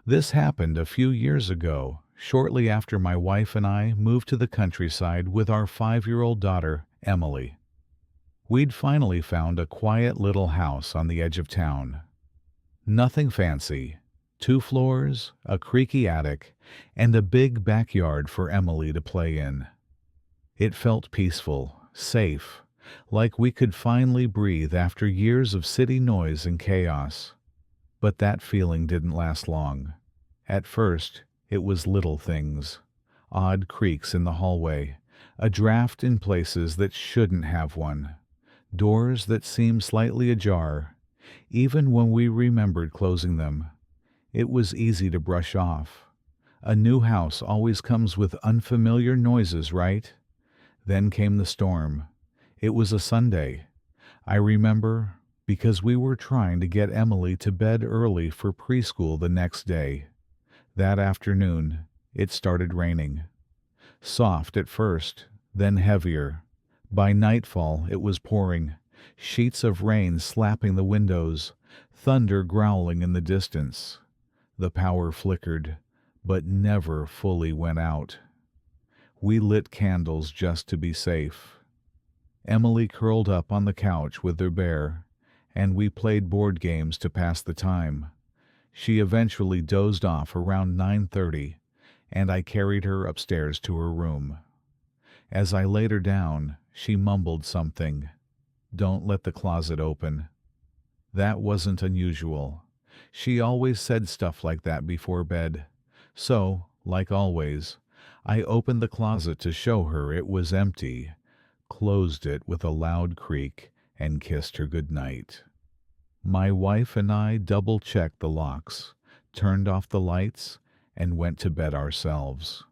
This happened a few years ago, shortly after my wife and I moved to the countryside with our 5-year-old daughter, Emily. We'd finally found a quiet little house on the edge of town. Nothing fancy. 2 floors, a creaky attic, and a big backyard for Emily to play in. It felt peaceful, safe, like we could finally breathe after years of city noise and chaos. But that feeling didn't last long. At first, it was little things. Odd creaks in the hallway, a draft in places that shouldn't have one, doors that seemed slightly ajar, even when we remembered closing them. It was easy to brush off. A new house always comes with unfamiliar noises, right? Then came the storm. It was a Sunday. I remember because we were trying to get Emily to bed early for preschool the next day. That afternoon, it started raining. Soft at first, then heavier. By nightfall, it was pouring, sheets of rain slapping the windows, thunder growling in the distance. The power flickered, but never fully went out. We lit candles just to be safe. Emily curled up on the couch with her bear, and we played board games to pass the time. She eventually dozed off around 9:30, and I carried her upstairs to her room. As I laid her down, she mumbled something. "Don't let the closet open." That wasn't unusual. She always said stuff like that before bed. So, like always, I opened the closet to show her it was empty, closed it with a loud creak, and kissed her good night. My wife and I double-checked the locks, turned off the lights, and went to bed ourselves.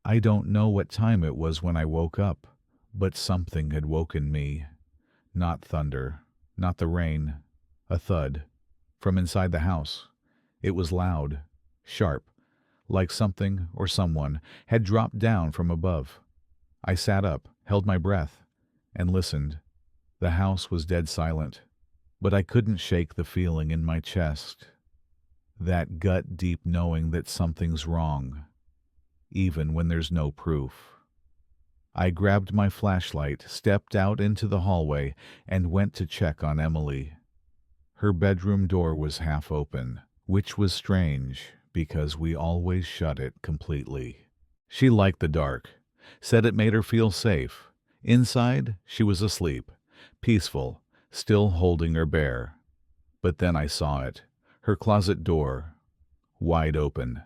I don't know what time it was when I woke up, but something had woken me. Not thunder, not the rain, a thud. From inside the house. It was loud, sharp, like something or someone had dropped down from above. I sat up, held my breath, and listened. The house was dead silent, but I couldn't shake the feeling in my chest. That gut-deep knowing that something's wrong, even when there's no proof. I grabbed my flashlight, stepped out into the hallway, and went to check on Emily. Her bedroom door was half open, which was strange because we always shut it completely. She liked the dark, said it made her feel safe. Inside, she was asleep, peaceful, still holding her bear. But then I saw it, her closet door, wide open.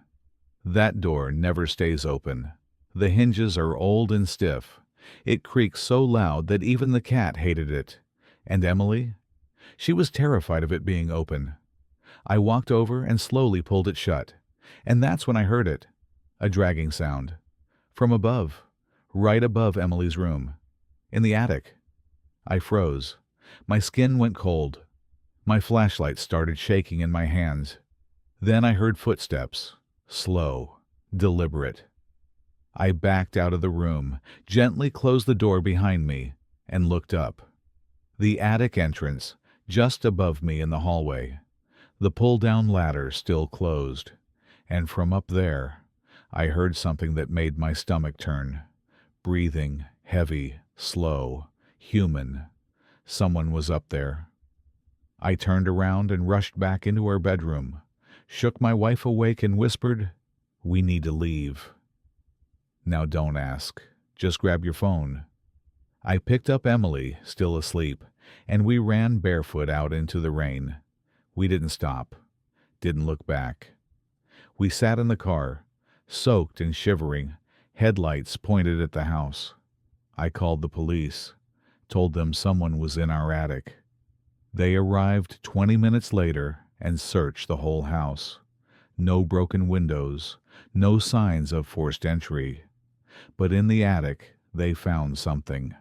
That door never stays open. The hinges are old and stiff. It creaks so loud that even the cat hated it. And Emily? She was terrified of it being open. I walked over and slowly pulled it shut. And that's when I heard it. A dragging sound. From above. Right above Emily's room. In the attic. I froze. My skin went cold. My flashlight started shaking in my hands. Then I heard footsteps. Slow. Deliberate. I backed out of the room, gently closed the door behind me, and looked up. The attic entrance, just above me in the hallway. The pull-down ladder still closed. And from up there, I heard something that made my stomach turn. Breathing, heavy, slow, human. Someone was up there. I turned around and rushed back into our bedroom, shook my wife awake and whispered, "We need to leave." Now don't ask. Just grab your phone. I picked up Emily, still asleep, and we ran barefoot out into the rain. We didn't stop. Didn't look back. We sat in the car, soaked and shivering, headlights pointed at the house. I called the police, told them someone was in our attic. They arrived 20 minutes later and searched the whole house. No broken windows, no signs of forced entry. But in the attic, they found something.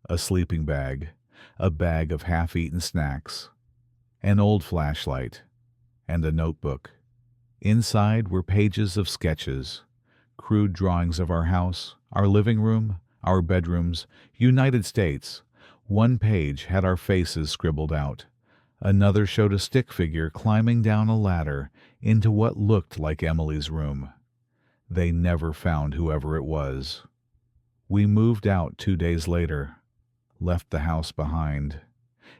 A sleeping bag, a bag of half-eaten snacks, an old flashlight, and a notebook. Inside were pages of sketches, crude drawings of our house, our living room, our bedrooms, United States. One page had our faces scribbled out. Another showed a stick figure climbing down a ladder into what looked like Emily's room. They never found whoever it was. We moved out 2 days later, left the house behind.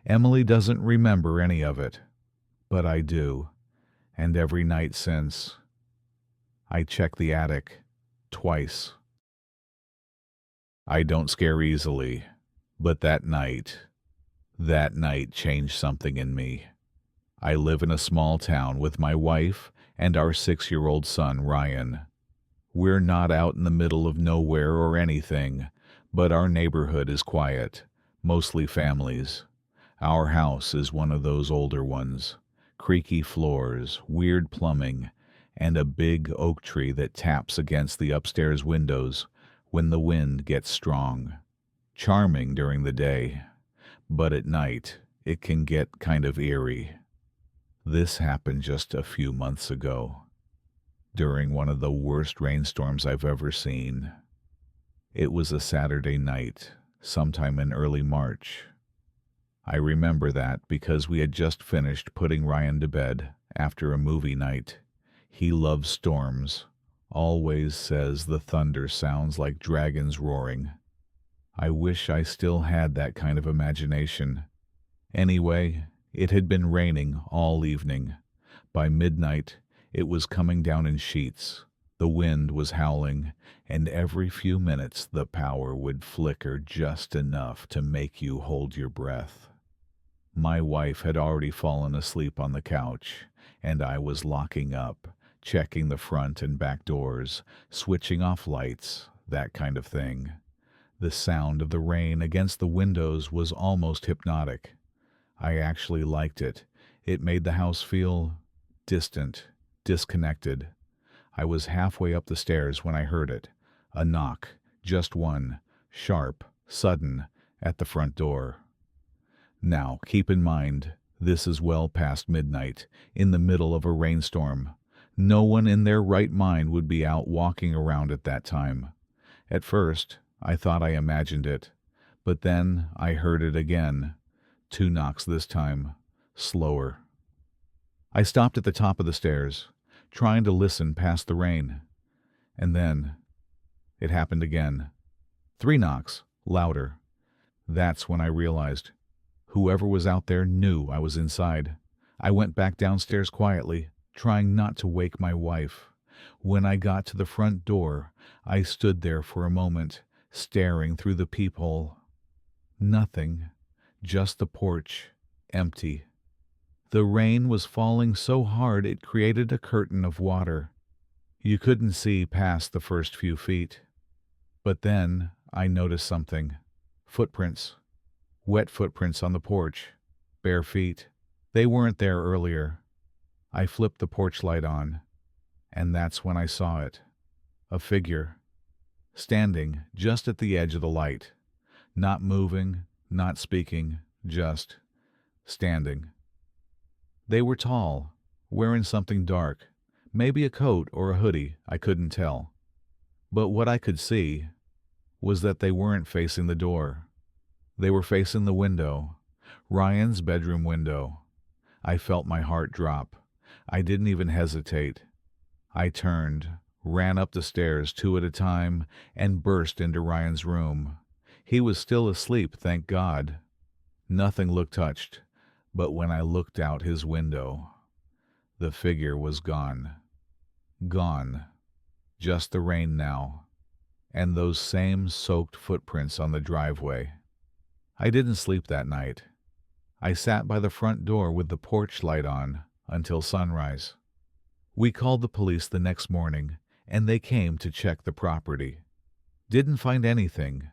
Emily doesn't remember any of it, but I do, and every night since. I check the attic twice. I don't scare easily, but that night changed something in me. I live in a small town with my wife and our 6-year-old son, Ryan. We're not out in the middle of nowhere or anything, but our neighborhood is quiet, mostly families. Our house is one of those older ones. Creaky floors, weird plumbing, and a big oak tree that taps against the upstairs windows when the wind gets strong. Charming during the day, but at night it can get kind of eerie. This happened just a few months ago, during one of the worst rainstorms I've ever seen. It was a Saturday night, sometime in early March. I remember that because we had just finished putting Ryan to bed after a movie night. He loves storms, always says the thunder sounds like dragons roaring. I wish I still had that kind of imagination. Anyway, it had been raining all evening. By midnight, it was coming down in sheets. The wind was howling, and every few minutes the power would flicker just enough to make you hold your breath. My wife had already fallen asleep on the couch, and I was locking up, checking the front and back doors, switching off lights, that kind of thing. The sound of the rain against the windows was almost hypnotic. I actually liked it. It made the house feel distant, disconnected. I was halfway up the stairs when I heard it. A knock, just one, sharp, sudden, at the front door. Now, keep in mind, this is well past midnight, in the middle of a rainstorm. No one in their right mind would be out walking around at that time. At first, I thought I imagined it, but then I heard it again. 2 knocks this time, slower. I stopped at the top of the stairs, trying to listen past the rain. And then, it happened again. 3 knocks, louder. That's when I realized whoever was out there knew I was inside. I went back downstairs quietly, trying not to wake my wife. When I got to the front door, I stood there for a moment, staring through the peephole. Nothing, just the porch, empty. The rain was falling so hard it created a curtain of water. You couldn't see past the first few feet. But then I noticed something. Footprints. Wet footprints on the porch. Bare feet. They weren't there earlier. I flipped the porch light on, and that's when I saw it. A figure. Standing just at the edge of the light. Not moving, not speaking, just standing. They were tall, wearing something dark, maybe a coat or a hoodie, I couldn't tell. But what I could see was that they weren't facing the door. They were facing the window, Ryan's bedroom window. I felt my heart drop. I didn't even hesitate. I turned, ran up the stairs 2 at a time, and burst into Ryan's room. He was still asleep, thank God. Nothing looked touched, but when I looked out his window, the figure was gone. Gone. Just the rain now, and those same soaked footprints on the driveway. I didn't sleep that night. I sat by the front door with the porch light on until sunrise. We called the police the next morning, and they came to check the property. Didn't find anything.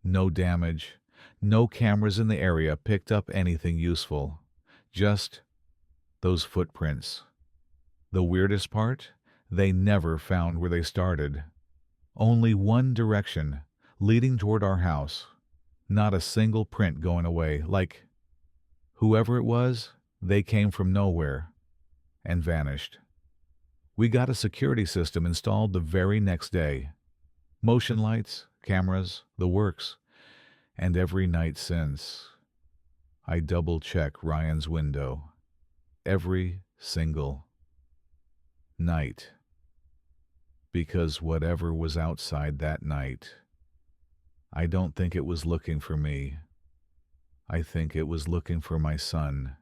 No damage. No cameras in the area picked up anything useful. Just those footprints. The weirdest part? They never found where they started. Only one direction, leading toward our house. Not a single print going away, like whoever it was, they came from nowhere and vanished. We got a security system installed the very next day. Motion lights, cameras, the works. And every night since, I double-check Ryan's window every single night, because whatever was outside that night, I don't think it was looking for me. I think it was looking for my son.